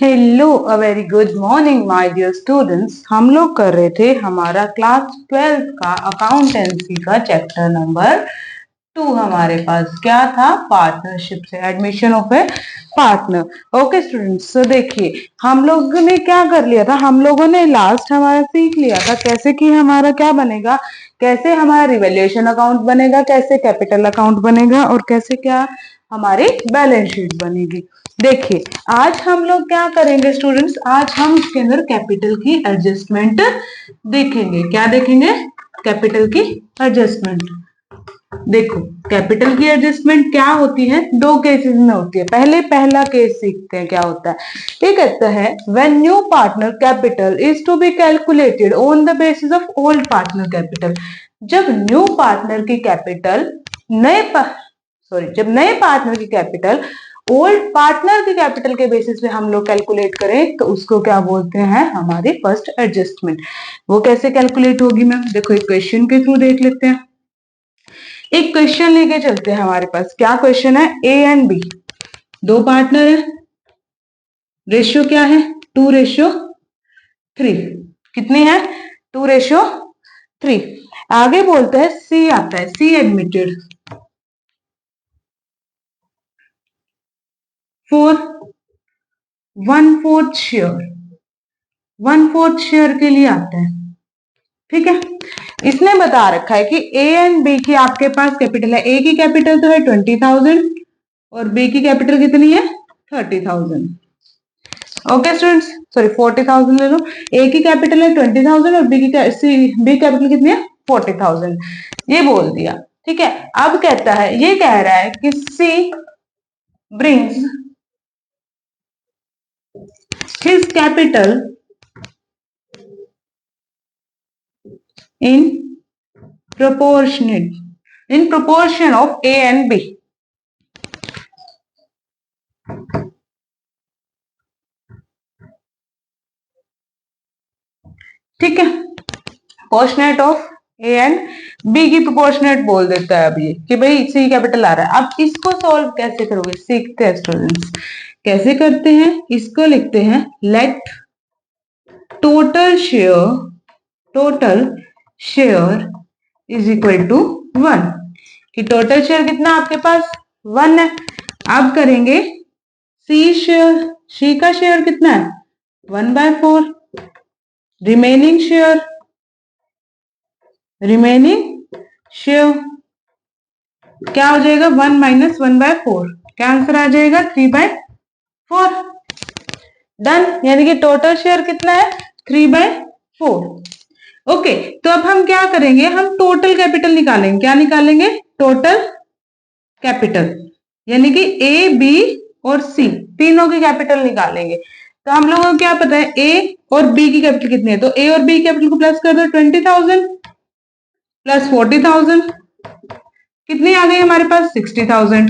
Hello, a very good morning my dear students. हम लोग कर रहे थे हमारा क्लास 12 का अकाउंटेंसी का चैप्टर नंबर 2। हमारे पास क्या था? पार्टनरशिप से admission of A partner. Okay students, तो देखिए हम लोगों ने क्या कर लिया था, हम लोगों ने लास्ट हमारा सीख लिया था कैसे कि हमारा क्या बनेगा, कैसे हमारा रिवैल्यूएशन अकाउंट बनेगा, कैसे कैपिटल अकाउंट बनेगा और कैसे क्या हमारी बैलेंस शीट बनेगी। देखिए आज हम लोग क्या करेंगे स्टूडेंट्स, आज हम इसके अंदर कैपिटल की एडजस्टमेंट देखेंगे। क्या देखेंगे? कैपिटल की एडजस्टमेंट। देखो कैपिटल की एडजस्टमेंट क्या होती है, दो केसेस में होती है। पहला केस सीखते हैं क्या होता है। ये कहता है when new partner capital is to be calculated on the basis of old partner capital. जब न्यू पार्टनर की कैपिटल जब नए पार्टनर की कैपिटल ओल्ड पार्टनर की कैपिटल के बेसिस पे हम लोग कैलकुलेट करें तो उसको क्या बोलते हैं? हमारी फर्स्ट एडजस्टमेंट। वो कैसे कैलकुलेट होगी मैम? देखो एक क्वेश्चन के थ्रू देख लेते हैं। एक क्वेश्चन लेके चलते हैं हमारे पास। क्या क्वेश्चन है? ए एंड बी दो पार्टनर है, रेशियो क्या है? 2:3। कितनी है? 2:3। आगे बोलते हैं सी आता है, सी एडमिटेड फॉर 1/4 शेयर, 1/4 शेयर के लिए आता है। ठीक है, इसने बता रखा है कि ए एंड बी की आपके पास कैपिटल है। ए की कैपिटल तो है 20,000 और बी की कैपिटल कितनी है? 30,000। ओके स्टूडेंट्स, सॉरी 40,000 ले लो। ए की कैपिटल है 20,000 और बी कैपिटल कितनी है? 40,000। ये बोल दिया। ठीक है, अब कहता है, ये कह रहा है कि C brings his capital in proportion of A and B। ठीक है, proportionate of A and B की प्रोपोर्शनेट बोल देता है अब ये कि भाई सी कैपिटल आ रहा है। अब इसको सॉल्व कैसे करोगे, सीखते हैं स्टूडेंट्स। कैसे करते हैं? इसको लिखते हैं let total share is equal to 1। कि टोटल शेयर कितना आपके पास? 1 है। अब करेंगे सी का शेयर कितना है? 1/4। रिमेनिंग शेयर क्या हो जाएगा? 1 - 1/4। क्या आंसर आ जाएगा? 3/4। डन। यानी कि टोटल शेयर कितना है? 3/4। ओके, तो अब हम क्या करेंगे, हम टोटल कैपिटल निकालेंगे। क्या निकालेंगे? Total capital. यानी कि ए बी और सी तीनों की कैपिटल निकालेंगे। तो हम लोगों को क्या पता है ए और बी की कैपिटल कितनी है, तो ए और बी कैपिटल को प्लस कर दो। 20,000 प्लस 40,000 कितनी आ गई हमारे पास? 60,000।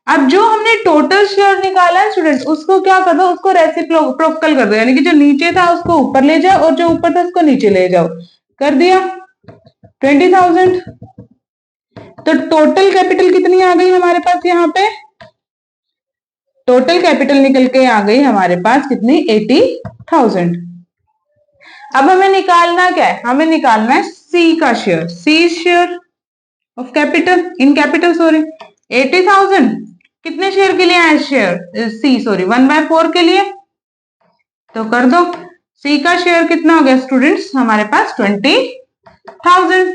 अब जो हमने टोटल शेयर निकाला है स्टूडेंट्स, उसको क्या कर दो? उसको रेसिप्रोकल कर दो। यानी कि जो नीचे था उसको ऊपर ले जाओ और जो ऊपर था उसको नीचे ले जाओ। कर दिया 20,000। तो टोटल कैपिटल कितनी आ गई हमारे पास? यहाँ पे टोटल कैपिटल निकल के आ गई हमारे पास कितनी? 80,000। अब हमें निकालना क्या है? हमें निकालना है सी का share, C share of capital in capital, sorry 80,000 कितने शेयर के लिए आए? शेयर सी, सॉरी 1/4 के लिए। तो कर दो। सी का शेयर कितना हो गया स्टूडेंट्स हमारे पास? 20,000,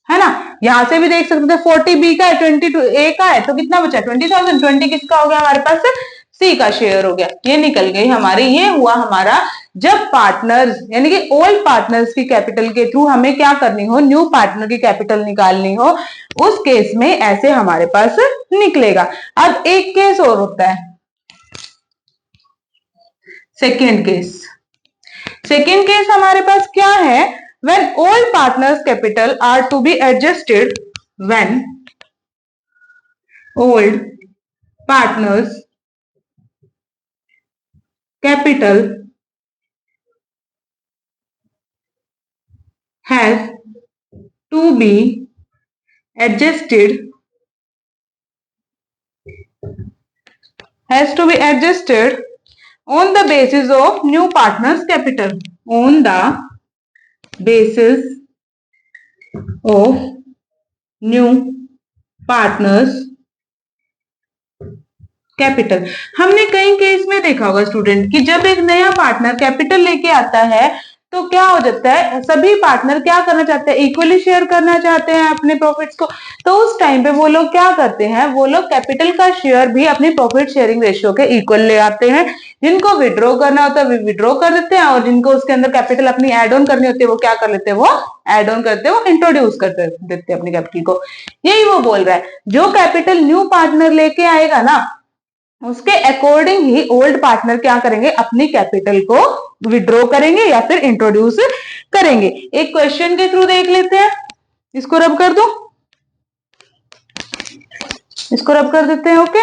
है ना। यहां से भी देख सकते थे 40 बी का है, 22 ए का है, तो कितना बचा? 20,000। 20 किसका हो गया हमारे पास? सी का शेयर हो गया। ये निकल गई हमारी। ये हुआ हमारा जब पार्टनर्स यानी कि ओल्ड पार्टनर्स की कैपिटल के थ्रू हमें क्या करनी हो, न्यू पार्टनर की कैपिटल निकालनी हो, उस केस में ऐसे हमारे पास निकलेगा। अब एक केस और होता है, सेकेंड केस। सेकेंड केस हमारे पास क्या है? when all partners capital are to be adjusted, when old partners capital has to be adjusted has to be adjusted on the basis of new partners capital, on the basis of new partners capital. हमने कई case में देखा होगा student कि जब एक नया partner capital लेके आता है तो क्या हो जाता है, सभी पार्टनर क्या करना चाहते हैं, इक्वली शेयर करना चाहते हैं अपने प्रॉफिट्स को। तो उस टाइम पे वो लोग क्या करते हैं, वो लोग कैपिटल का शेयर भी अपनी प्रॉफिट शेयरिंग रेशियो के इक्वल ले आते हैं। जिनको विड्रॉ करना होता है विड्रॉ कर देते हैं, और जिनको उसके अंदर कैपिटल अपनी एड ऑन करनी होती है वो क्या कर लेते हैं, वो एड ऑन करते हैं, वो इंट्रोड्यूस कर देते हैं अपनी कैपिटल को। यही वो बोल रहा है, जो कैपिटल न्यू पार्टनर लेके आएगा ना उसके अकॉर्डिंग ही ओल्ड पार्टनर क्या करेंगे, अपनी कैपिटल को विड्रॉ करेंगे या फिर इंट्रोड्यूस करेंगे। एक क्वेश्चन के थ्रू देख लेते हैं, इसको रब कर दो, इसको रब कर देते हैं। ओके,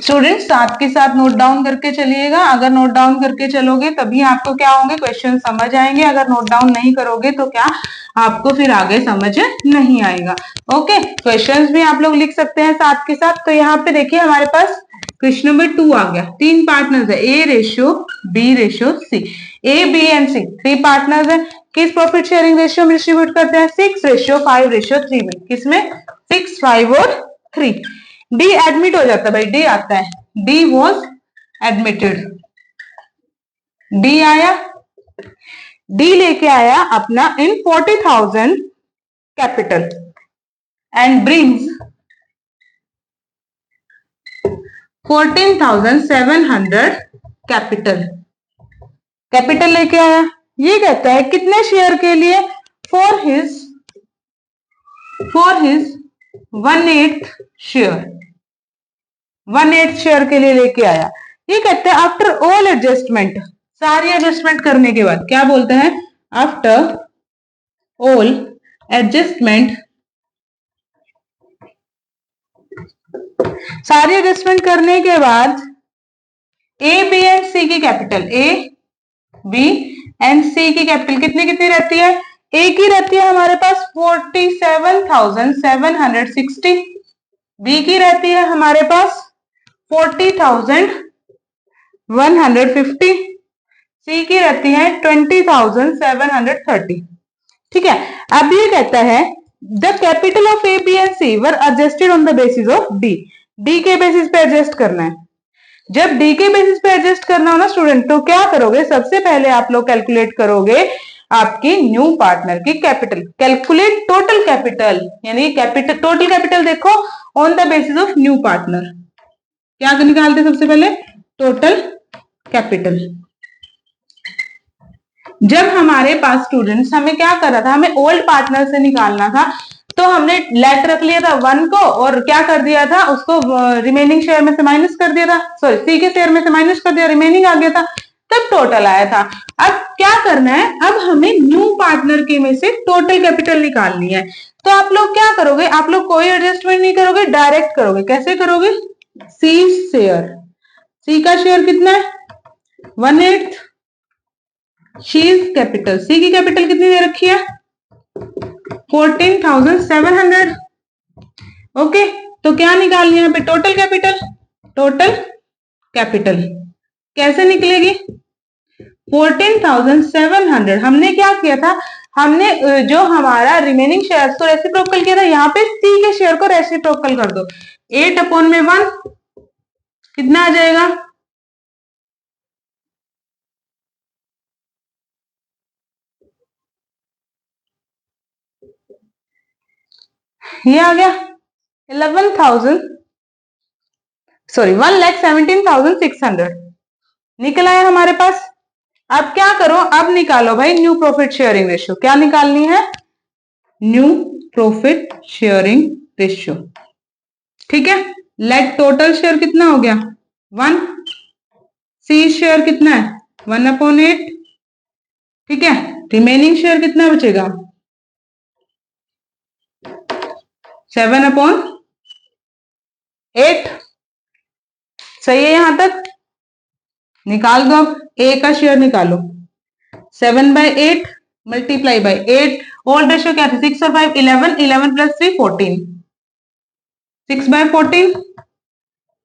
स्टूडेंट्स साथ के साथ नोट डाउन करके चलिएगा। अगर नोट डाउन करके चलोगे तभी आपको क्या होंगे, क्वेश्चन समझ आएंगे। अगर नोट डाउन नहीं करोगे तो क्या आपको फिर आगे समझ नहीं आएगा। ओके, क्वेश्चंस भी आप लोग लिख सकते हैं साथ के साथ। तो यहाँ पे देखिए हमारे पास क्वेश्चन नंबर 2 आ गया। 3 पार्टनर्स है, A ratio B ratio C. A B and C 3 partners है। किस प्रॉफिट शेयरिंग रेशियो में डिस्ट्रीब्यूट करते हैं, 6:5:3 में। किसमें, 6, 5 और 3। डी एडमिट हो जाता है भाई, डी आता है, डी वॉज एडमिटेड। डी आया, डी लेके आया अपना इन 40,000 capital and brings 14,700 capital. Capital लेके आया, ये कहता है कितने शेयर के लिए, फॉर हिज 1/8 शेयर, 1/8 शेयर के लिए लेके आया। ये कहते हैं आफ्टर ऑल एडजस्टमेंट, सारी एडजस्टमेंट करने के बाद, क्या बोलते हैं, आफ्टर ऑल एडजस्टमेंट, सारी एडजस्टमेंट करने के बाद ए बी एंड सी की कैपिटल, ए बी एंड सी की कैपिटल कितनी कितनी रहती है, ए की रहती है हमारे पास 47,760, बी की रहती है हमारे पास 40,150, सी की रहती है 20,730। ठीक है, अब ये कहता है the capital of A B and C were adjusted on the basis of D. D के बेसिस पे एडजस्ट करना है। जब डी के बेसिस पे एडजस्ट करना हो ना स्टूडेंट, तो क्या करोगे, सबसे पहले आप लोग कैलकुलेट करोगे आपकी न्यू पार्टनर की कैपिटल। कैलकुलेट टोटल कैपिटल, यानी कैपिटल, टोटल कैपिटल देखो on the basis of new partner. क्या निकालते सबसे पहले, टोटल कैपिटल। जब हमारे पास स्टूडेंट्स, हमें क्या करना था, हमें ओल्ड पार्टनर से निकालना था, तो हमने लेट रख लिया था 1 को, और क्या कर दिया था, उसको रिमेनिंग शेयर में से माइनस कर दिया था, सॉरी सी के शेयर में से माइनस कर दिया, रिमेनिंग आ गया था, तब टोटल आया था। अब क्या करना है, अब हमें न्यू पार्टनर के में से टोटल कैपिटल निकालनी है। तो आप लोग क्या करोगे, आप लोग कोई एडजस्टमेंट नहीं करोगे, डायरेक्ट करोगे। कैसे करोगे, सी शेयर, सी का शेयर कितना है 1/8, शीज कैपिटल, सी की कैपिटल कितनी दे रखी है 14,700। ओके, तो क्या निकालनी है यहाँ पे, टोटल कैपिटल। टोटल कैपिटल कैसे निकलेगी, 14,700। हमने क्या किया था, हमने जो हमारा रिमेनिंग शेयर को रेसिप्रोकल किया था, यहाँ पे सी के शेयर को रेसिप्रोकल कर दो, 8/1 कितना आ जाएगा, ये आ गया 1,17,600 निकल आया हमारे पास। अब क्या करो, अब निकालो भाई न्यू प्रॉफिट शेयरिंग रेशियो। क्या निकालनी है, न्यू प्रॉफिट शेयरिंग रेशियो। ठीक है, लेट टोटल शेयर कितना हो गया 1, सी शेयर कितना है 1/8। ठीक है, रिमेनिंग शेयर कितना बचेगा 7/8। सही है, यहां तक निकाल दो। अब ए का शेयर निकालो, 7/8 मल्टीप्लाई बाई 8, ओल्ड रेशियो क्या था 6 और 5 11, 11 प्लस 3 14, 6/14।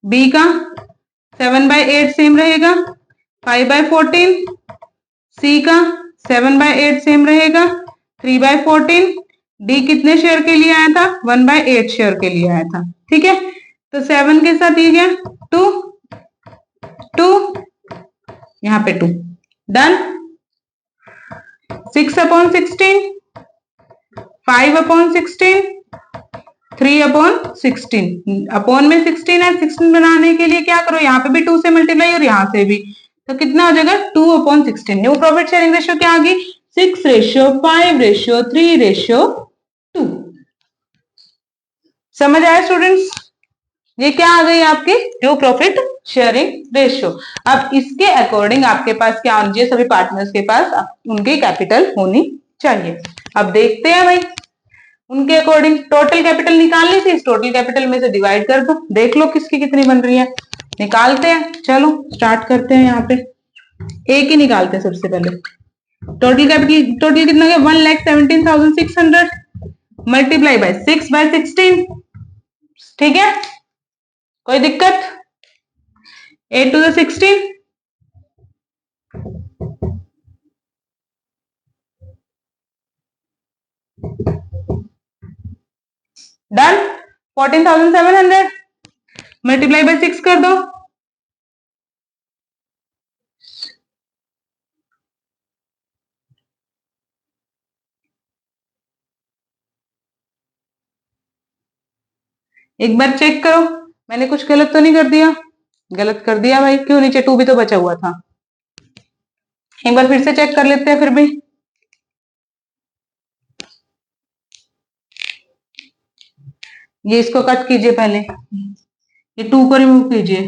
बी का 7/8 सेम रहेगा, 5/14। सी का 7/8 सेम रहेगा, 3/14। डी कितने शेयर के लिए आया था 1/8 शेयर के लिए आया था, ठीक है। तो 7 के साथ ये गया 2, 2 यहाँ पे 2, डन। 6/16, 5/16, 3/16। अपॉन में 16 है, 16 बनाने के लिए क्या करो यहाँ पे भी 2 से मल्टीप्लाई और यहाँ से भी, तो कितना हो जाएगा 2/16। न्यू प्रॉफिट शेयरिंग रेशियो क्या आ गई 6:5:3:2। समझ आया स्टूडेंट्स, ये क्या आ गई आपकी न्यू प्रॉफिट शेयरिंग रेशियो। अब इसके अकॉर्डिंग आपके पास क्या होनी चाहिए, सभी पार्टनर्स के पास उनकी कैपिटल होनी चाहिए। अब देखते हैं भाई उनके अकॉर्डिंग टोटल कैपिटल निकालनी थी, इस टोटल कैपिटल में से डिवाइड कर दो, देख लो किसकी कितनी बन रही है, निकालते हैं। चलो स्टार्ट करते हैं, यहाँ पे एक ही निकालते हैं सबसे पहले। टोटल कैपिटल टोटल कितना गया 1,17,600 मल्टीप्लाई बाय 6/16, ठीक है। कोई दिक्कत 8 to the 16, done. 14,700 multiply by 6 कर दो, एक बार चेक करो मैंने कुछ गलत तो नहीं कर दिया, गलत कर दिया भाई, क्यों नीचे 2 भी तो बचा हुआ था। एक बार फिर से चेक कर लेते हैं फिर भी। ये इसको कट कीजिए पहले, ये 2 को रिमूव कीजिए,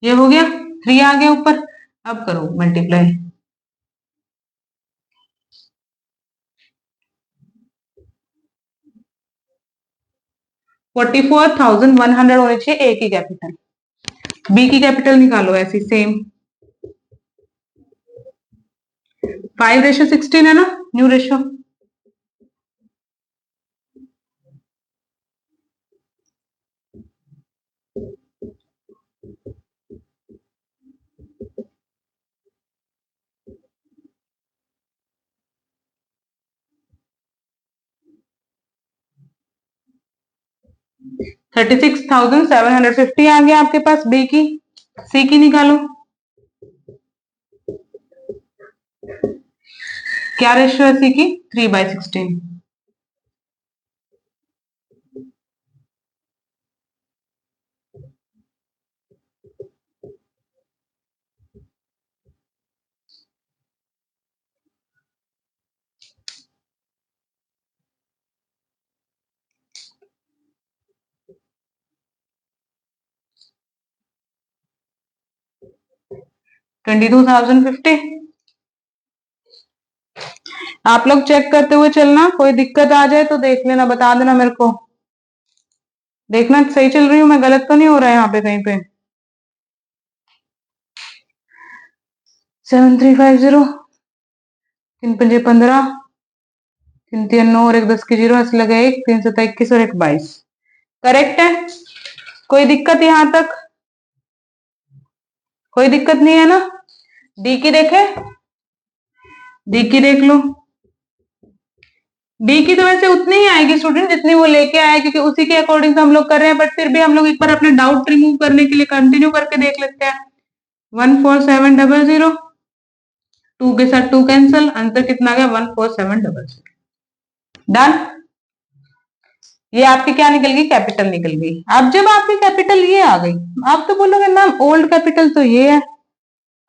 ये हो गया 3 आ गया ऊपर। अब करो मल्टीप्लाई, $44,100 होने चाहिए ए की कैपिटल। बी की कैपिटल निकालो ऐसी सेम, 5:16 है ना न्यू रेशियो। $36,750 आ गया आपके पास बी की। सी की निकालो, क्या रेशियो है सी की 3/16। $22,050। आप लोग चेक करते हुए चलना, कोई दिक्कत आ जाए तो देख लेना, बता देना मेरे को, देखना सही चल रही हूँ मैं, गलत तो नहीं हो रहा है यहाँ पे कहीं पे। 7350, 3×5 = 15, 3×3 = 9 और 1 10 की 0, ऐसे लगा 1, 3 7 21 और 1 22। करेक्ट है, कोई दिक्कत यहाँ तक, कोई दिक्कत नहीं है ना। डी की देखे, डी की देख लो, डी की तो वैसे उतनी ही आएगी स्टूडेंट जितनी वो लेके आए, क्योंकि उसी के अकॉर्डिंग तो हम लोग कर रहे हैं, बट फिर भी हम लोग एक बार अपने डाउट रिमूव करने के लिए कंटिन्यू करके देख लेते हैं। 14700, 2 के साथ 2 कैंसल, आंसर कितना गया 14700, डन। ये आपकी क्या निकल गई कैपिटल निकल गई। अब जब आपकी कैपिटल ये आ गई, आप तो बोलोगे मैम ओल्ड कैपिटल तो ये है,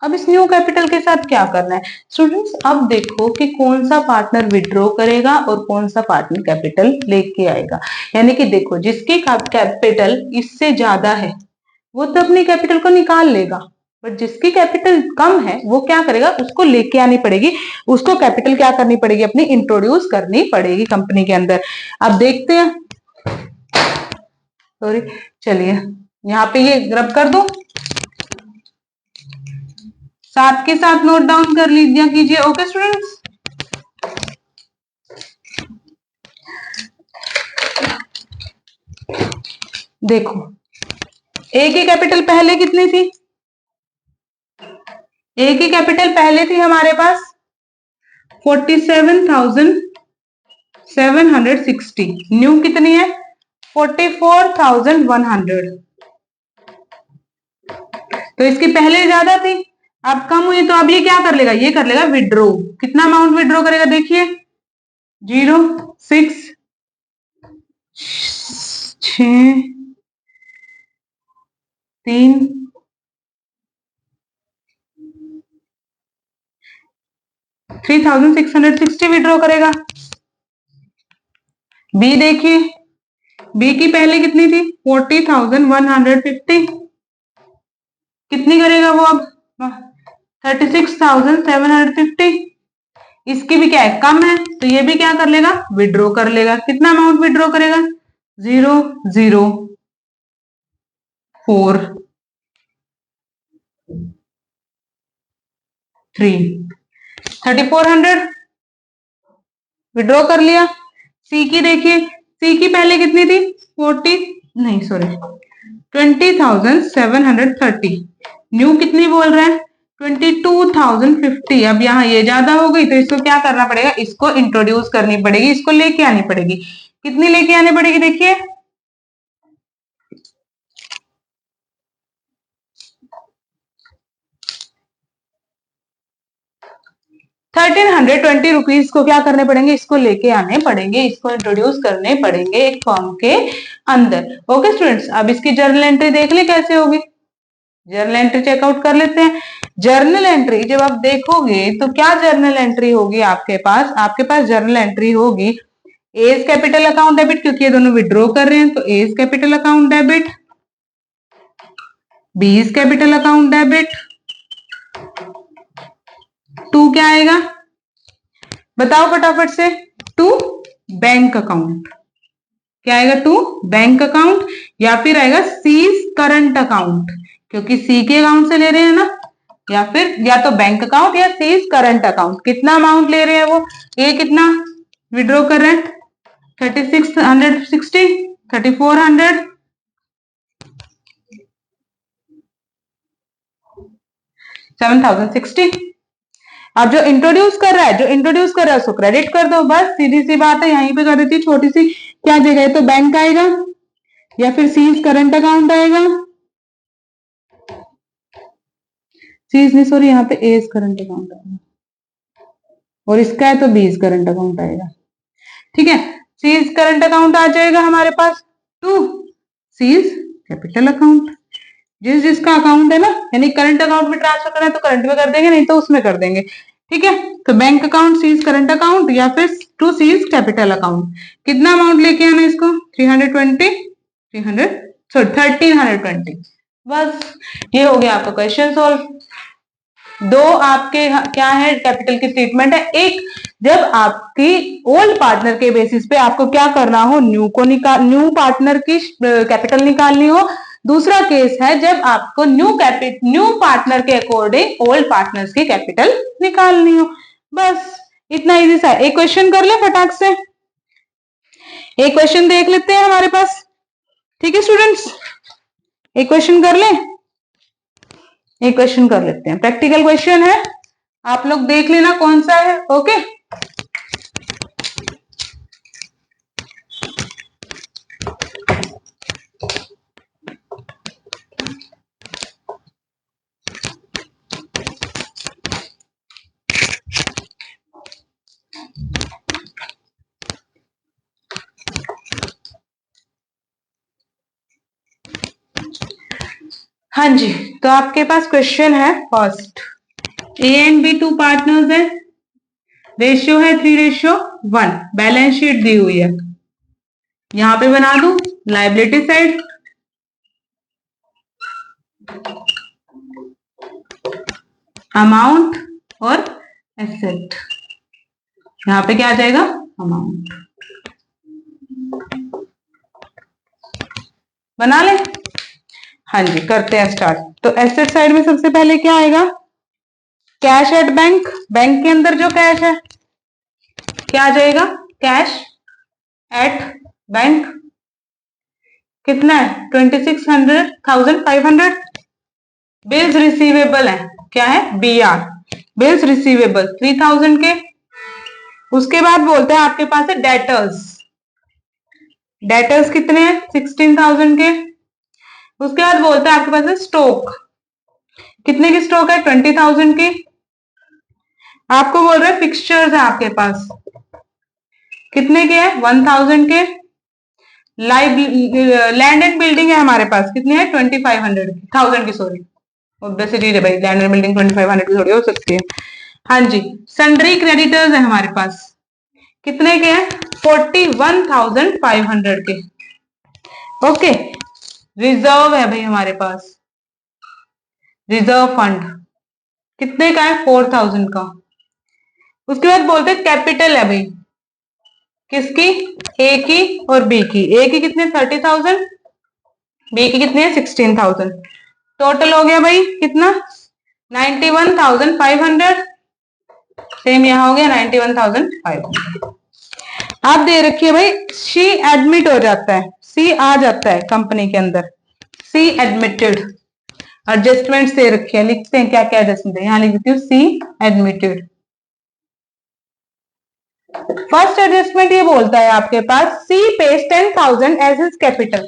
अब इस न्यू कैपिटल के साथ क्या करना है स्टूडेंट्स। अब देखो कि कौन सा पार्टनर विड्रॉ करेगा और कौन सा पार्टनर कैपिटल लेके आएगा। यानी कि देखो जिसकी कैपिटल इससे ज्यादा है वो तो अपनी कैपिटल को निकाल लेगा, बट जिसकी कैपिटल कम है वो क्या करेगा, उसको लेके आनी पड़ेगी, उसको कैपिटल क्या करनी पड़ेगी अपनी इंट्रोड्यूस करनी पड़ेगी कंपनी के अंदर। अब देखते हैं, सॉरी चलिए यहाँ पे ये रब कर दो, साथ के साथ नोट डाउन कर लीजिए कीजिए। ओके स्टूडेंट्स, देखो ए की कैपिटल पहले कितनी थी, ए की कैपिटल पहले थी हमारे पास 47,760, न्यू कितनी है 44,100, तो इसकी पहले ज्यादा थी, अब कम हुई, तो अब ये क्या कर लेगा, ये कर लेगा विड्रॉ। कितना अमाउंट विड्रॉ करेगा देखिए, 0 6 6 3 3,660 विड्रॉ करेगा। बी देखिए, बी की पहले कितनी थी 40,150, कितनी करेगा वो अब 36,750, इसकी भी क्या है कम है, तो ये भी क्या कर लेगा विड्रॉ कर लेगा। कितना अमाउंट विड्रॉ करेगा 0 0 4 3 3,400 विड्रॉ कर लिया। सी की देखिए, सी की पहले कितनी थी 20,730, न्यू कितनी बोल रहे हैं 22,050। अब यहाँ ये ज्यादा हो गई, तो इसको क्या करना पड़ेगा, इसको इंट्रोड्यूस करनी पड़ेगी, इसको लेके आनी पड़ेगी। कितनी लेके आनी पड़ेगी देखिए, ₹1,320 को क्या करने पड़ेंगे, इसको लेके आने पड़ेंगे, इसको इंट्रोड्यूस करने पड़ेंगे एक फॉर्म के अंदर। ओके स्टूडेंट्स, अब इसकी जर्नल एंट्री देख ले कैसे होगी, जर्नल एंट्री चेकआउट कर लेते हैं। जर्नल एंट्री जब आप देखोगे तो क्या जर्नल एंट्री होगी आपके पास जर्नल एंट्री होगी एज कैपिटल अकाउंट डेबिट, क्योंकि ये दोनों विड्रॉ कर रहे हैं, तो A's capital account debit, B's capital account debit, to क्या आएगा बताओ फटाफट से, टू बैंक अकाउंट, क्या आएगा टू बैंक अकाउंट, या फिर आएगा सीज करंट अकाउंट, क्योंकि सी के अकाउंट से ले रहे हैं ना, या फिर या तो बैंक अकाउंट या सीज करंट अकाउंट। कितना अमाउंट ले रहे हैं वो, ये कितना विड्रॉ कर रहे हैं 3,660 3,400 7,060। अब जो इंट्रोड्यूस कर रहा है उसको क्रेडिट कर दो, बस सीधी सी बात है, यहीं पे कर देती है छोटी सी, क्या जगह है तो बैंक आएगा या फिर सीज करंट अकाउंट आएगा, सीज नहीं सॉरी यहाँ पे एज करंट अकाउंट आएगा, और इसका है तो बीज करंट अकाउंट आएगा। ठीक है, सीज करंट अकाउंट आ जाएगा हमारे पास, टू सीज कैपिटल अकाउंट, जिस जिसका अकाउंट है ना, यानी करंट अकाउंट में ट्रांसफर करना है तो करंट में कर देंगे, नहीं तो उसमें कर देंगे। ठीक है, तो bank account C's current account या फिर टू सीज कैपिटल अकाउंट। कितना अमाउंट लेके आना है इसको 1,320, बस ये हो गया आपका क्वेश्चन सॉल्व। दो आपके क्या है कैपिटल की स्टेटमेंट है, एक जब आपकी ओल्ड पार्टनर के बेसिस पे आपको क्या करना हो, न्यू पार्टनर की कैपिटल निकालनी हो, दूसरा केस है जब आपको न्यू पार्टनर के अकॉर्डिंग ओल्ड पार्टनर्स की कैपिटल निकालनी हो। बस इतना इजी सा। एक क्वेश्चन कर ले फटाक से, एक क्वेश्चन देख लेते हैं हमारे पास। ठीक है स्टूडेंट्स, एक क्वेश्चन कर ले, एक क्वेश्चन कर लेते हैं, प्रैक्टिकल क्वेश्चन है, आप लोग देख लेना कौन सा है। ओके, हाँ जी, तो आपके पास क्वेश्चन है first, A and B two partners है, रेशियो है 3:1, बैलेंस शीट दी हुई है, यहां पे बना दूं लायबिलिटी साइड, अमाउंट और एसेट, यहां पे क्या आ जाएगा अमाउंट, बना ले। हाँ जी, करते हैं स्टार्ट। तो एसेट साइड में सबसे पहले क्या आएगा, कैश एट बैंक, बैंक के अंदर जो कैश है क्या आ जाएगा कैश एट बैंक, कितना है 26,500। बिल्स रिसीवेबल है, क्या है BR, बिल्स रिसीवेबल 3,000 के। उसके बाद बोलते हैं आपके पास है डेटर्स, डेटर्स कितने हैं 16,000 के। उसके बाद बोलते हैं आपके पास है स्टॉक, कितने की स्टॉक है 20,000 की। आपको बोल रहे हैं फिक्सचर्स है आपके पास, कितने के है 1,000 के। लैंड एंड बिल्डिंग है हमारे पास, कितनी है 2,500 की सॉरी, ऑब्वियसली है भाई, लैंड एंड बिल्डिंग 2,500 की थोड़ी हो सकती है। हाँ जी, सन्ड्री क्रेडिटर्स है हमारे पास, कितने के हैं 41,500 के। ओके, रिजर्व है भाई हमारे पास, रिजर्व फंड कितने का है 4,000 का। उसके बाद बोलते हैं कैपिटल है भाई, किसकी ए की और बी की। ए की कितने 30,000, बी की कितनी है 16,000। टोटल हो गया भाई कितना 91,500। सेम यहां हो गया 91,500। आप दे रखिए भाई सी एडमिट हो जाता है, सी आ जाता है कंपनी के अंदर, सी एडमिटेड। एडजस्टमेंट दे रखे हैं, लिखते हैं क्या क्या एडजस्टमेंट है, यहां लिख देती हूँ सी एडमिटेड। फर्स्ट एडजस्टमेंट ये बोलता है आपके पास C pays 10,000 as his capital,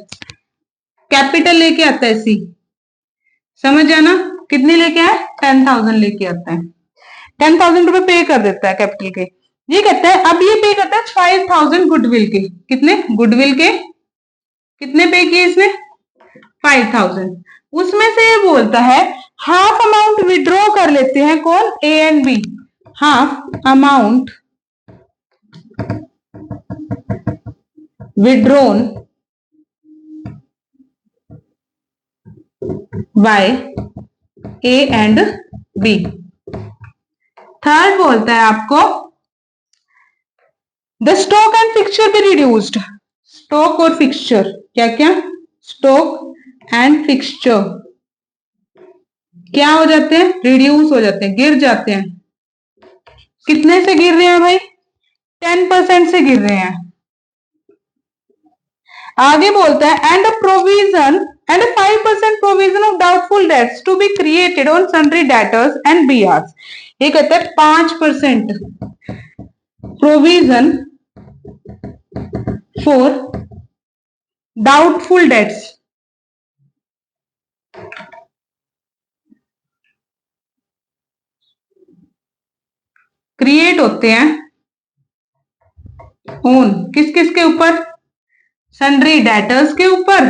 capital लेके आता है सी, समझ जाना कितनी लेके आए 10,000 लेके आता है, 10,000 रुपए पे कर देता है कैपिटल के। ये कहता है अब ये पे करता है 5,000 गुडविल के, कितने गुडविल के कितने पे किए इसने 5,000। उसमें से ये बोलता है हाफ अमाउंट विड्रॉ कर लेते हैं, कौन A and B, half amount withdrawn by A and B। Third बोलता है आपको the stock and fixture be reduced, stock और फिक्सचर क्या क्या, स्टॉक एंड फिक्सचर क्या हो जाते हैं रिड्यूस हो जाते हैं, गिर जाते हैं। कितने से गिर रहे हैं भाई 10% से गिर रहे हैं। आगे बोलता है and provision and 5% provision of doubtful debts to be created on sundry debtors and BRs. ये कहता है 5% provision for doubtful debts, create होते हैं ऑन किस किस के ऊपर, सन्ड्री डेटर्स के ऊपर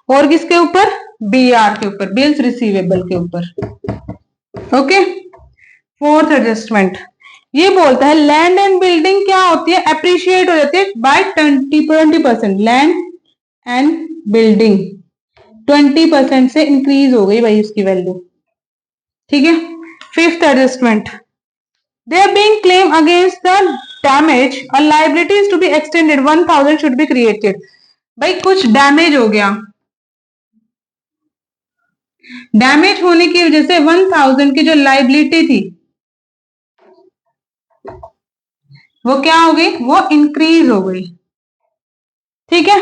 और किसके ऊपर बीआर के ऊपर, बिल्स रिसीवेबल के ऊपर। ओके, फोर्थ एडजस्टमेंट ये बोलता है लैंड एंड बिल्डिंग क्या होती है एप्रिशिएट हो जाती है बाय 20%, लैंड एंड बिल्डिंग 20% से इंक्रीज हो गई भाई इसकी वैल्यू, ठीक है। Fifth adjustment they are being claim against the damage और liabilities to be extended 1,000 should be created. भाई कुछ डैमेज हो गया, डैमेज होने की वजह से 1,000 की जो लाइबिलिटी थी वो क्या हो गई, वो इंक्रीज हो गई, ठीक है।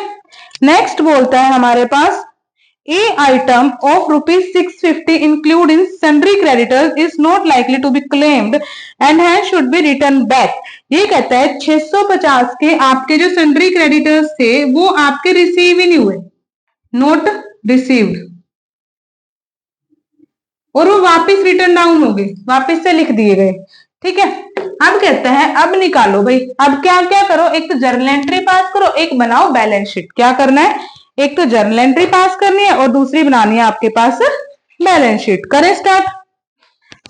नेक्स्ट बोलता है हमारे पास A item of ₹650 include in sundry creditors is not likely to be claimed and has should be return back. ये कहता है 650 के आपके जो सन्ड्री क्रेडिटर्स थे वो आपके रिसीव ही नहीं हुए, नॉट रिसीव्ड, और वो वापस रिटर्न डाउन हो गए, वापस से लिख दिए गए, ठीक है। अब कहता है अब निकालो भाई, अब क्या क्या करो, एक तो जर्नल एंट्री पास करो, एक बनाओ बैलेंस शीट। क्या करना है, एक तो जर्नल एंट्री पास करनी है और दूसरी बनानी है आपके पास बैलेंस शीट। करें स्टार्ट।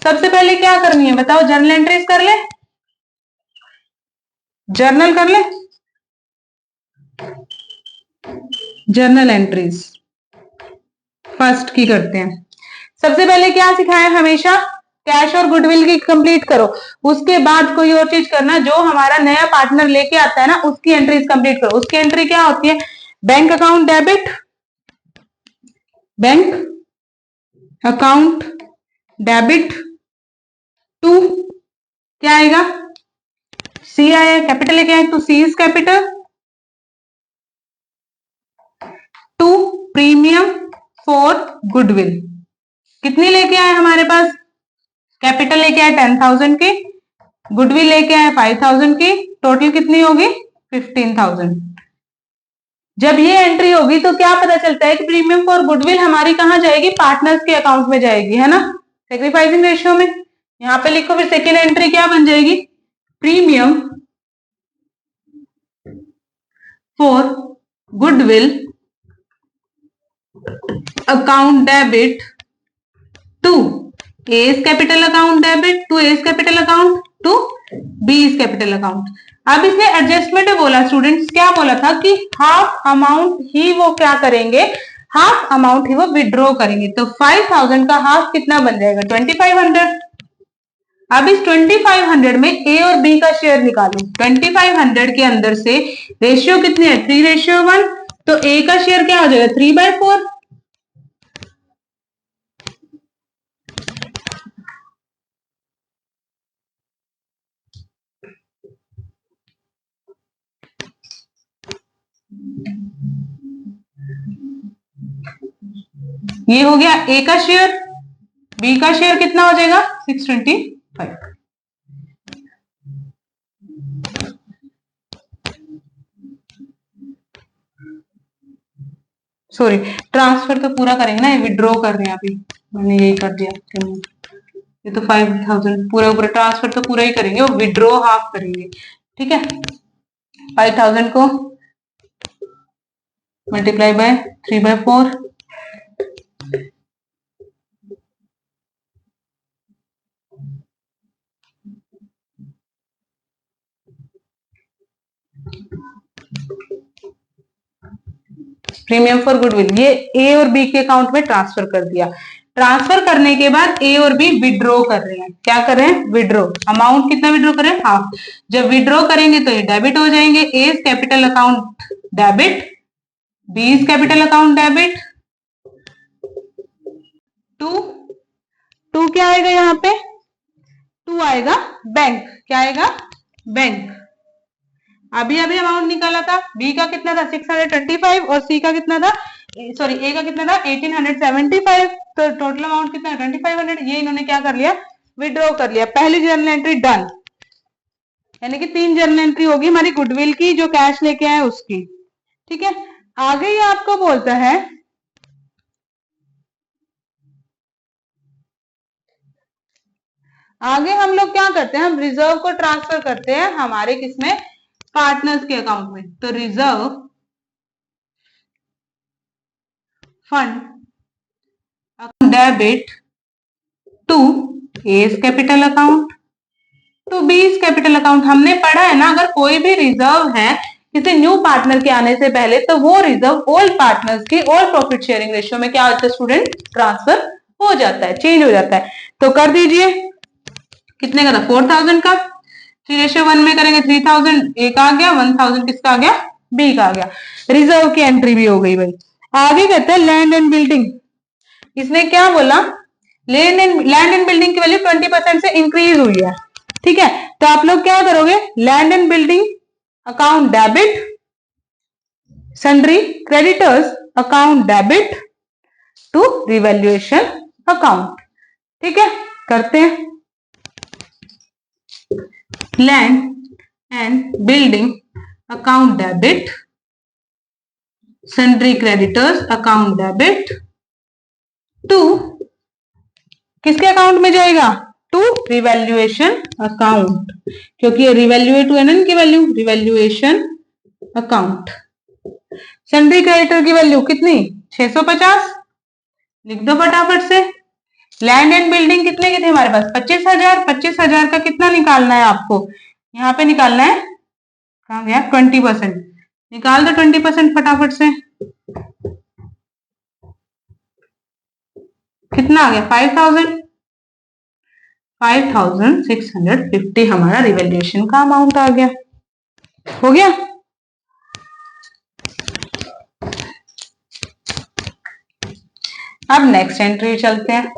सबसे पहले क्या करनी है बताओ, जर्नल एंट्रीज कर ले, जर्नल कर ले, जर्नल एंट्रीज फर्स्ट की करते हैं। सबसे पहले क्या सिखाया हमेशा, कैश और गुडविल की कंप्लीट करो, उसके बाद कोई और चीज करना, जो हमारा नया पार्टनर लेके आता है ना उसकी एंट्रीज कंप्लीट करो। उसकी एंट्री क्या होती है, bank account debit, bank account debit to क्या आएगा, सी आया, कैपिटल लेके आए तो C is capital, premium for goodwill कितनी लेके आए हमारे पास, कैपिटल लेके आए 10,000 की, गुडविल लेके आए 5,000 की, टोटल कितनी होगी 15,000। जब ये एंट्री होगी तो क्या पता चलता है कि प्रीमियम फॉर गुडविल हमारी कहां जाएगी, पार्टनर्स के अकाउंट में जाएगी, है ना, सेक्रीफाइसिंग रेशियो में। यहां पे लिखो फिर सेकेंड एंट्री क्या बन जाएगी, premium for goodwill account debit to A's capital account debit to A's capital account to B's capital account. अब इसने एडजस्टमेंट में बोला स्टूडेंट्स, क्या बोला था कि हाफ अमाउंट ही वो क्या करेंगे, हाफ अमाउंट ही वो विड्रॉ करेंगे। तो 5,000 का हाफ कितना बन जाएगा 2,500। अब इस 2,500 में ए और बी का शेयर निकालो। 2,500 के अंदर से रेशियो कितनी है 3:1, तो ए का शेयर क्या हो जाएगा 3/4। ये हो गया ए का शेयर, बी का शेयर कितना हो जाएगा 625। सॉरी, ट्रांसफर तो पूरा करेंगे ना, ये विड्रॉ कर रहे हैं अभी, मैंने यही कर दिया। ये तो 5,000 पूरा पूरा ट्रांसफर तो पूरा ही करेंगे, वो विड्रॉ हाफ करेंगे, ठीक है। 5,000 को multiply by 3/4, premium for goodwill ये ए और बी के अकाउंट में ट्रांसफर कर दिया। ट्रांसफर करने के बाद ए और बी विड्रॉ कर रहे हैं, क्या कर रहे हैं विड्रॉ। अमाउंट कितना विड्रॉ करें हाफ। जब विड्रॉ करेंगे तो ये डेबिट हो जाएंगे, A's capital account debit, B's capital account debit to क्या आएगा यहाँ पे, टू आएगा बैंक, क्या आएगा बैंक। अभी अमाउंट निकाला था, बी का कितना था 625 और सी का कितना था, सॉरी ए का कितना था 1875, तो टोटल अमाउंट कितना 2,500। ये इन्होंने क्या कर लिया विड्रॉ कर लिया। पहली जर्नल एंट्री डन, यानी कि 3 जर्नल एंट्री होगी हमारी गुडविल की जो कैश लेके आए उसकी, ठीक है। आगे ये आपको बोलता है आगे हम लोग क्या करते हैं, हम रिजर्व को ट्रांसफर करते हैं हमारे किसमें पार्टनर्स के अकाउंट में। तो reserve fund debit to A's capital account to B's capital account. हमने पढ़ा है ना, अगर कोई भी रिजर्व है किसी न्यू पार्टनर के आने से पहले तो वो रिजर्व ओल्ड पार्टनर्स की ओल्ड प्रॉफिट शेयरिंग रेशियो में क्या होता है स्टूडेंट, ट्रांसफर हो जाता है, चेंज हो जाता है। तो कर दीजिए, कितने का था 4,000 का, 3:1 में करेंगे 3,000 ए का आ गया, 1,000 किसका आ गया बी का आ गया। रिजर्व की एंट्री भी हो गई भाई। आगे कहते हैं लैंड एंड बिल्डिंग। इसने क्या बोला, लैंड एंड बिल्डिंग की वैल्यू 20% से इंक्रीज हुई है, ठीक है। तो आप लोग क्या करोगे, land and building account debit, sundry creditors account debit to revaluation account, ठीक है। करते हैं land and building account debit, sundry creditors account debit to किसके अकाउंट में जाएगा, टू रिवैल्यूएशन अकाउंट, क्योंकि ये रिवैल्यूएट हुआ ना इनकी value, revaluation account. Sundry creditor की वैल्यू कितनी 650, लिख दो फटाफट से। लैंड एंड बिल्डिंग कितने की थी हमारे पास 25,000, 25,000 का कितना निकालना है आपको, यहाँ पे निकालना है, कहाँ गया 20%, निकाल दो 20% फटाफट से। कितना आ गया 5,000, 5,650 हमारा रिवैल्यूएशन का अमाउंट आ गया, हो गया। अब नेक्स्ट एंट्री चलते हैं।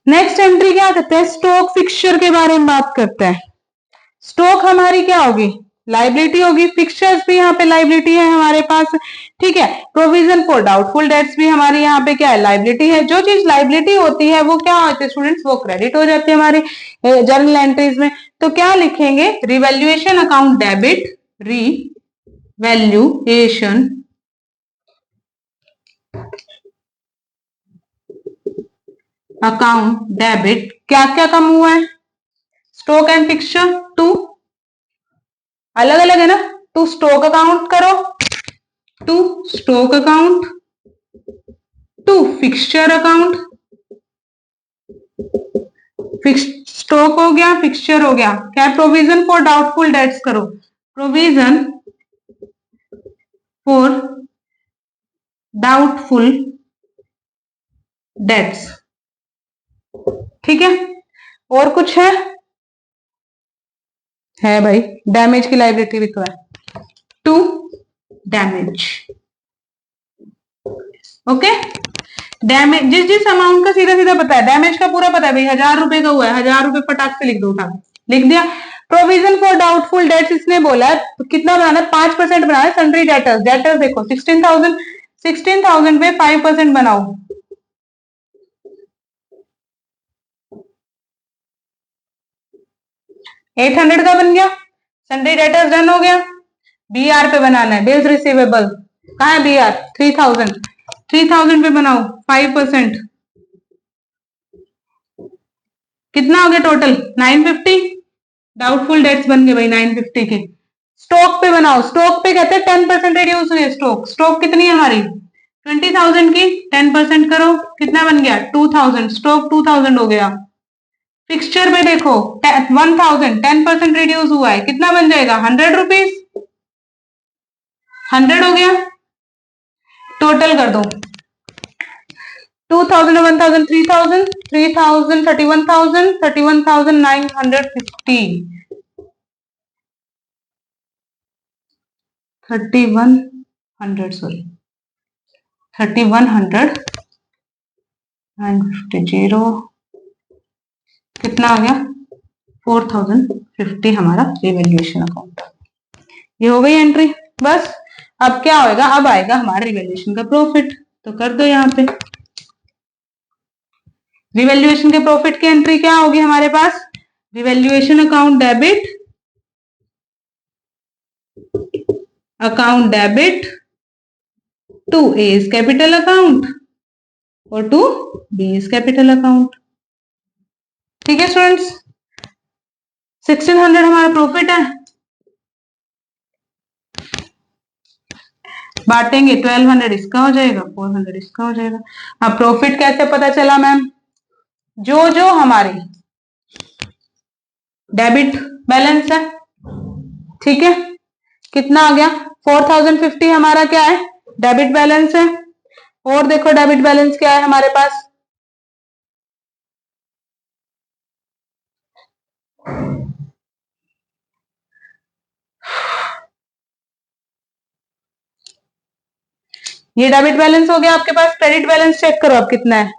नेक्स्ट एंट्री क्या करते हैं, स्टॉक फिक्सचर के बारे में बात करते हैं। स्टॉक हमारी क्या होगी लाइबिलिटी होगी, फिक्सचर्स भी यहाँ पे लाइबिलिटी है हमारे पास, ठीक है। प्रोविजन फॉर डाउटफुल डेट्स भी हमारी यहाँ पे क्या है, लाइबिलिटी है। जो चीज लाइबिलिटी होती है वो क्या होती है स्टूडेंट्स, वो क्रेडिट हो जाती है हमारी जर्नल एंट्रीज में। तो क्या लिखेंगे, revaluation account debit, revaluation account debit, क्या क्या कम हुआ है, स्टॉक एंड फिक्सचर, टू अलग अलग है ना, टू स्टॉक अकाउंट करो, to stock account, to fixture account, stock हो गया, फिक्सचर हो गया, क्या प्रोविजन फॉर डाउटफुल डेट्स करो, प्रोविजन फॉर डाउटफुल डेट्स, ठीक है। और कुछ है भाई, डैमेज की लाइबिलिटी भी तो है, टू डैमेज, ओके। डैमेज जिस जिस अमाउंट का सीधा सीधा पता है, डैमेज का पूरा पता है भाई, 1000 रुपए का हुआ है, 1000 रुपए फटाक से लिख दो, उठा लिख दिया। प्रोविजन फॉर डाउटफुल डेट्स इसने बोला है कितना बनाना है, 5% बनाना है। सन्ड्री डेटर्स, डेटर्स देखो 16,000 पे 5% बनाओ, 800 का बन गया। सन्ड्री डेटर्स डन हो गया। बीआर पे बनाना है, बिल्स रिसीवेबल, कहा है बीआर, 3000 पे बनाओ 5%, कितना हो गया टोटल, 950। डाउटफुल डेट्स बन गए भाई 950 के। स्टॉक पे बनाओ, स्टॉक पे कहते हैं 10% रिड्यूस हुई है स्टॉक, स्टॉक कितनी है हमारी 20,000 की, 10% करो, कितना बन गया 2000, स्टॉक 2000 हो गया। फिक्सचर पे देखो 1000, 10% रिड्यूस हुआ है, कितना बन जाएगा 100 रुपीज, 100 हो गया। टोटल कर दो 2000, 1000, 3000, 3000, 31,000, 31,950, 3100, सॉरी 3100 950, जीरो कितना आ गया 4050 हमारा रिवैल्यूएशन अकाउंट। ये हो गई एंट्री। बस अब क्या होएगा, अब आएगा हमारा रिवैल्यूएशन का प्रॉफिट, तो कर दो यहाँ पे रिवैल्यूएशन के प्रॉफिट की एंट्री क्या होगी हमारे पास, revaluation account debit to A's capital account और टू बीज कैपिटल अकाउंट, ठीक है स्टूडेंट्स। 1600 हमारा प्रॉफिट है, बांटेंगे 1200 इसका हो जाएगा, 400 इसका हो जाएगा। अब प्रॉफिट कैसे पता चला मैम, जो जो हमारी डेबिट बैलेंस है, ठीक है, कितना आ गया 4050 हमारा क्या है डेबिट बैलेंस है। और देखो डेबिट बैलेंस क्या है हमारे पास, ये डेबिट बैलेंस हो गया आपके पास। क्रेडिट बैलेंस चेक करो अब कितना है,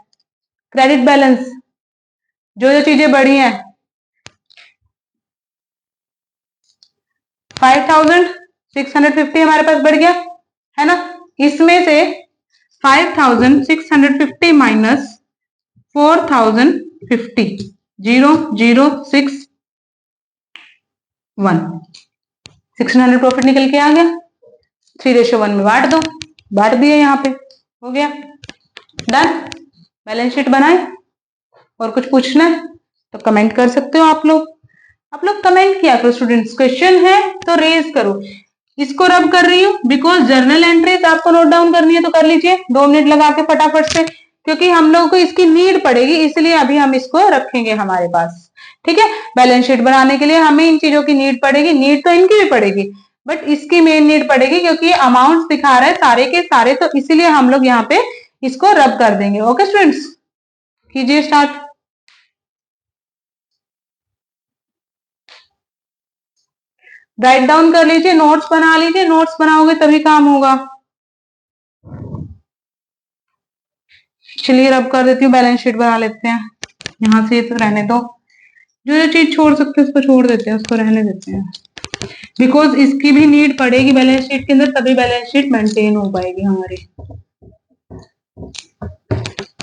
क्रेडिट बैलेंस जो जो चीजें बढ़ी हैं, 5650 हमारे पास बढ़ गया है ना। इसमें से 5650 माइनस 4050, 0061, 1600 प्रॉफिट निकल के आ गया। 3:1 में बांट दो, बांट दिया, यहाँ पे हो गया डन। बैलेंस शीट बनाए, और कुछ पूछना है तो कमेंट कर सकते हो आप लोग कमेंट किया करो स्टूडेंट्स, क्वेश्चन है तो रेज करो। इसको रब कर रही हूँ बिकॉज जर्नल एंट्रीज आपको नोट डाउन करनी है तो कर लीजिए 2 मिनट लगा के फटाफट से, क्योंकि हम लोगों को इसकी नीड पड़ेगी, इसलिए अभी हम इसको रखेंगे हमारे पास, ठीक है। बैलेंस शीट बनाने के लिए हमें इन चीजों की नीड पड़ेगी, नीड तो इनकी भी पड़ेगी बट इसकी मेन नीड पड़ेगी क्योंकि अमाउंट दिखा रहा है सारे के सारे, तो इसीलिए हम लोग यहाँ पे इसको रब कर देंगे। ओके स्टूडेंट्स, कीजिए स्टार्ट। राइट डाउन कर लीजिए, नोट्स बना लीजिए, नोट्स बनाओगे तभी काम होगा। चलिए रब कर देती हूँ, बैलेंस शीट बना लेते हैं। यहाँ से तो रहने दो, जो जो चीज छोड़ सकते हैं उसको छोड़ देते हैं, उसको रहने देते हैं। बिकॉज इसकी भी नीड पड़ेगी बैलेंस शीट के अंदर, तभी बैलेंस शीट मेंटेन हो पाएगी हमारी।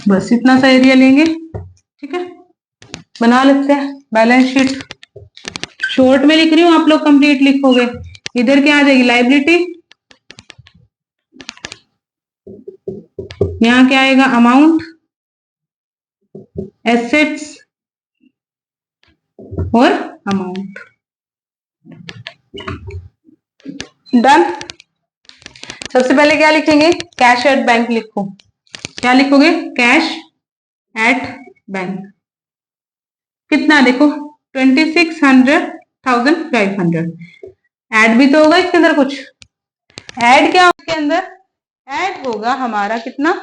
बस इतना सा एरिया लेंगे, ठीक है, बना लेते हैं बैलेंस शीट। शॉर्ट में लिख रही हूँ, आप लोग कंप्लीट लिखोगे। इधर क्या आ जाएगी, लाइबिलिटी, यहाँ क्या आएगा, अमाउंट, एसेट्स और अमाउंट। डन। सबसे पहले क्या लिखेंगे, कैश एट बैंक लिखो। क्या लिखोगे, कैश एट बैंक। कितना देखो, 26,500। ऐड भी तो होगा इसके अंदर कुछ। ऐड क्या होगा इसके अंदर, ऐड होगा हमारा कितना,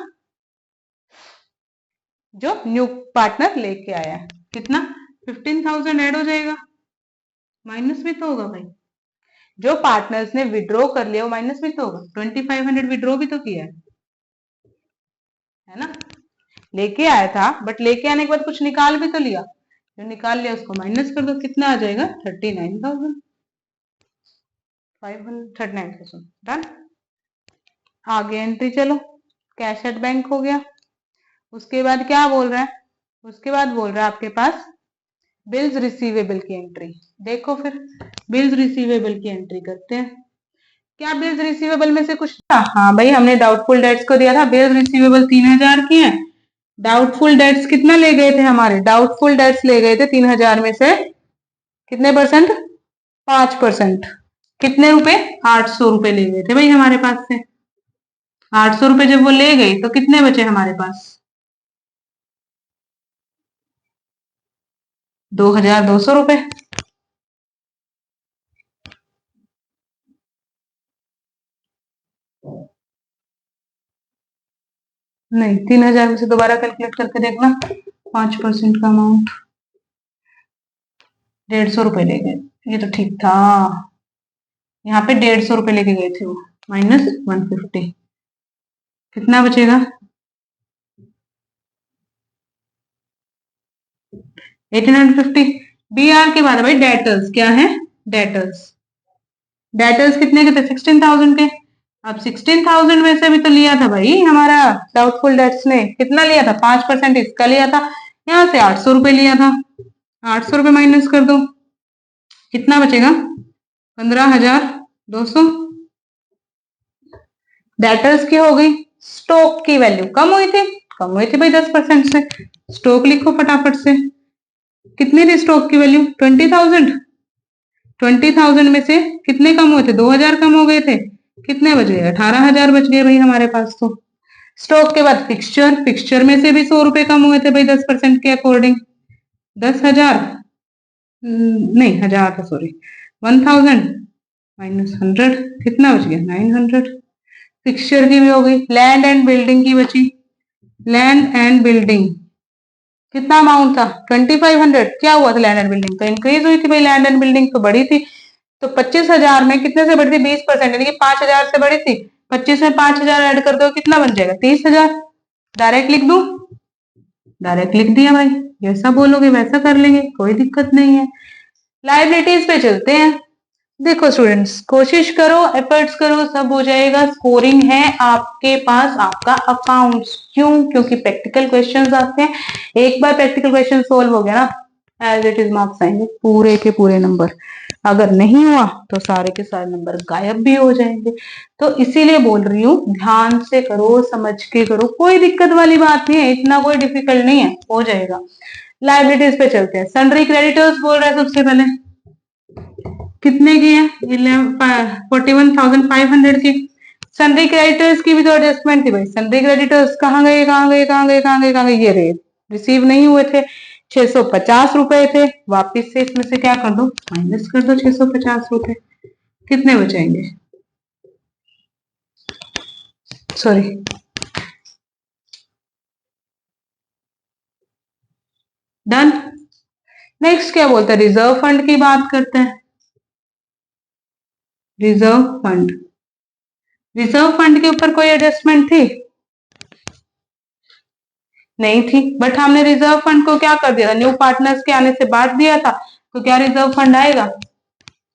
जो न्यू पार्टनर लेके आया है, कितना 15,000 ऐड हो जाएगा। माइनस भी तो होगा भाई, जो पार्टनर्स ने विड्रॉ कर लिया वो माइनस भी तो होगा। 2500 विड्रॉ भी तो किया है ना, लेके आया था, बट लेके आने के बाद कुछ निकाल भी तो लिया, जो निकाल लिया उसको माइनस कर दो, कितना आ जाएगा 39,500। डन। आगे एंट्री चलो, कैश एट बैंक हो गया। उसके बाद क्या बोल रहा है, उसके बाद बोल रहा है आपके पास बिल्स रिसीवेबल की एंट्री। देखो फिर बिल्स रिसीवेबल की एंट्री करते हैं। क्या बिल्स रिसीवेबल में से कुछ था, हाँ भाई हमने डाउटफुल डेट्स को दिया था, बिल्स रिसीवेबल 3,000 की है। डाउटफुल डेट्स कितना ले गए थे हमारे, डाउटफुल डेट्स ले गए थे 3,000 में से कितने परसेंट, 5%। कितने रुपए, 800 रुपए ले गए थे भाई हमारे पास से। 800 रुपए जब वो ले गई तो कितने बचे हमारे पास, 2,200 रुपए। नहीं, 3,000 में से दोबारा कैलकुलेट करके देखना, 5% का अमाउंट 150 रुपए ले गए, ये तो ठीक था। यहाँ पे 150 रुपए लेके गए थे वो, माइनस 150, कितना बचेगा, 1850। बी आर के बाद है भाई डेटर्स, क्या है, डेटर्स। डेटर्स कितने के थे, 16,000 के। अब 16,000 में से भी तो लिया था भाई हमारा डाउटफुल डेट्स ने, कितना लिया था, 5% इसका लिया था, यहाँ से 800 रुपए लिया था। 800 रुपए माइनस कर दो, कितना बचेगा, 15,200। डेटर्स की हो गई। स्टॉक की वैल्यू कम हुई थी, कम हुई थी भाई 10% से। स्टॉक लिखो फटाफट से, कितनी थी स्टॉक की वैल्यू, 20,000। 20,000 में से कितने कम हुए थे, 2,000 कम हो गए थे, कितने बच गए, 18,000 बच गए भाई हमारे पास तो। स्टॉक के बाद फिक्सचर, फिक्सचर में से भी 100 रुपए कम हुए थे भाई 10% के अकॉर्डिंग। 10,000 नहीं, 1,000 था सॉरी, 1,000 माइनस 100, कितना बच गया, 900। फिक्सचर की भी हो गई। लैंड एंड बिल्डिंग की बची, लैंड एंड बिल्डिंग कितना अमाउंट था, 2,500। क्या हुआ था, लैंड एंड बिल्डिंग तो इंक्रीज हुई थी भाई, लैंड एंड बिल्डिंग तो बढ़ी थी। तो 25,000 में कितने से बढ़ी थी, 20%, यानी कि 5,000 से बढ़ी थी। 25 में 5,000 ऐड कर दो, कितना बन जाएगा, 30,000। डायरेक्ट लिख दू, डायरेक्ट लिख दिया भाई, जैसा बोलोगे वैसा कर लेंगे, कोई दिक्कत नहीं है। लाइबिलिटीज पे चलते हैं। देखो स्टूडेंट्स, कोशिश करो, एफर्ट्स करो, सब हो जाएगा। स्कोरिंग है आपके पास, आपका अकाउंट्स। क्यों, क्योंकि प्रैक्टिकल क्वेश्चंस आते हैं। एक बार प्रैक्टिकल क्वेश्चन सोल्व हो गया ना, एज इट इज मार्क्स आएंगे पूरे के पूरे नंबर। अगर नहीं हुआ तो सारे के सारे नंबर गायब भी हो जाएंगे। तो इसीलिए बोल रही हूँ, ध्यान से करो, समझ के करो, कोई दिक्कत वाली बात नहीं है, इतना कोई डिफिकल्ट नहीं है, हो जाएगा। लाइबिलिटीज पे चलते हैं। सन्ड्री क्रेडिटर्स बोल रहा है सबसे पहले, कितने की है, 41,500 की। सन्ड्री क्रेडिटर्स की भी तो एडजस्टमेंट थी भाई। सन्ड्री क्रेडिटर्स कहाँ गए, कहाँ गए, कहाँ गए, कहाँ गए, कहाँ गए, ये रहे, रिसीव नहीं हुए थे, 650 रुपए थे। वापिस से इसमें से क्या कर दो, माइनस कर दो 650 रुपए, कितने बचेंगे, सॉरी, डन। नेक्स्ट क्या बोलते हैं, रिजर्व फंड की बात करते हैं। रिजर्व फंड, रिजर्व फंड के ऊपर कोई एडजस्टमेंट थी, नहीं थी, बट हमने रिजर्व फंड को क्या कर दिया था, न्यू पार्टनर्स के आने से बांट दिया था, तो क्या रिजर्व फंड आएगा,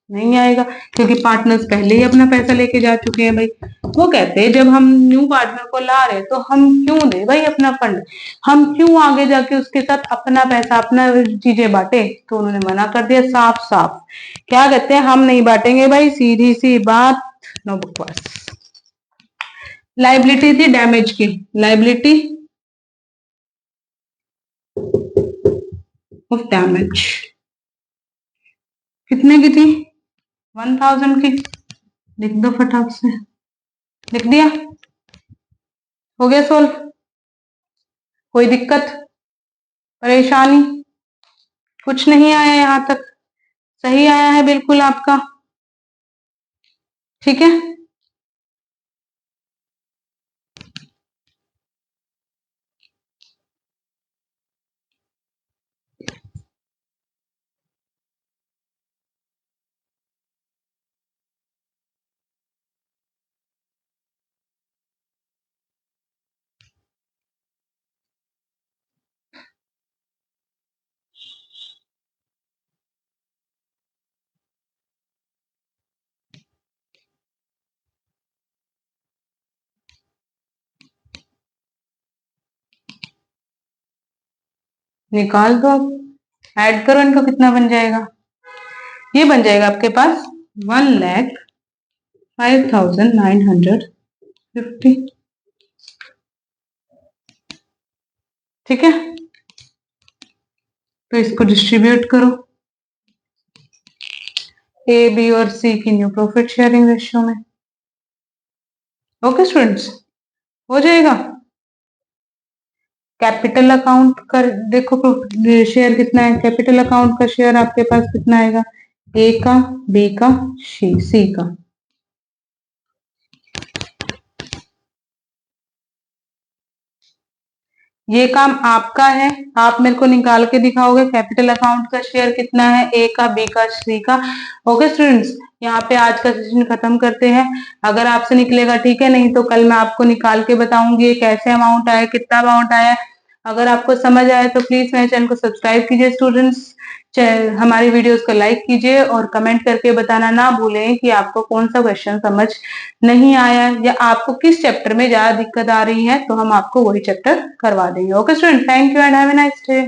नहीं आएगा, क्योंकि पार्टनर्स पहले ही अपना पैसा लेके जा चुके हैं भाई। वो कहते हैं जब हम न्यू पार्टनर को ला रहे तो हम क्यों दे भाई अपना फंड, हम क्यों आगे जाके उसके साथ अपना पैसा अपना चीजें बांटे। तो उन्होंने मना कर दिया साफ साफ, क्या कहते हैं, हम नहीं बांटेंगे भाई, सीधी सी बात, नो बकवास। लाइबिलिटी थी डैमेज की, लाइबिलिटी ऑफ डैमेज कितने की थी, 1000 की। लिख दो फटाक से, लिख दिया, हो गया सोल्व। कोई दिक्कत परेशानी, कुछ नहीं आया यहां तक, सही आया है बिल्कुल आपका, ठीक है। निकाल दो, अब ऐड करो इनको, कितना बन जाएगा, ये बन जाएगा आपके पास 1,05,950, ठीक है। तो इसको डिस्ट्रीब्यूट करो ए बी और सी की न्यू प्रॉफिट शेयरिंग रेशियो में। ओके स्टूडेंट्स, हो जाएगा। कैपिटल अकाउंट का देखो शेयर कितना है, कैपिटल अकाउंट का शेयर आपके पास कितना आएगा, ए का, बी का, सी का। ये काम आपका है, आप मेरे को निकाल के दिखाओगे कैपिटल अकाउंट का शेयर कितना है, ए का, बी का, सी का। ओके स्टूडेंट्स, यहाँ पे आज का सेशन खत्म करते हैं। अगर आपसे निकलेगा ठीक है, नहीं तो कल मैं आपको निकाल के बताऊंगी कैसे अमाउंट आया, कितना अमाउंट आया। अगर आपको समझ आए तो प्लीज मेरे चैनल को सब्सक्राइब कीजिए स्टूडेंट्स, हमारी वीडियोस को लाइक कीजिए और कमेंट करके बताना ना भूलें कि आपको कौन सा क्वेश्चन समझ नहीं आया या आपको किस चैप्टर में ज्यादा दिक्कत आ रही है, तो हम आपको वही चैप्टर करवा देंगे। Okay student, thank you and have a nice day.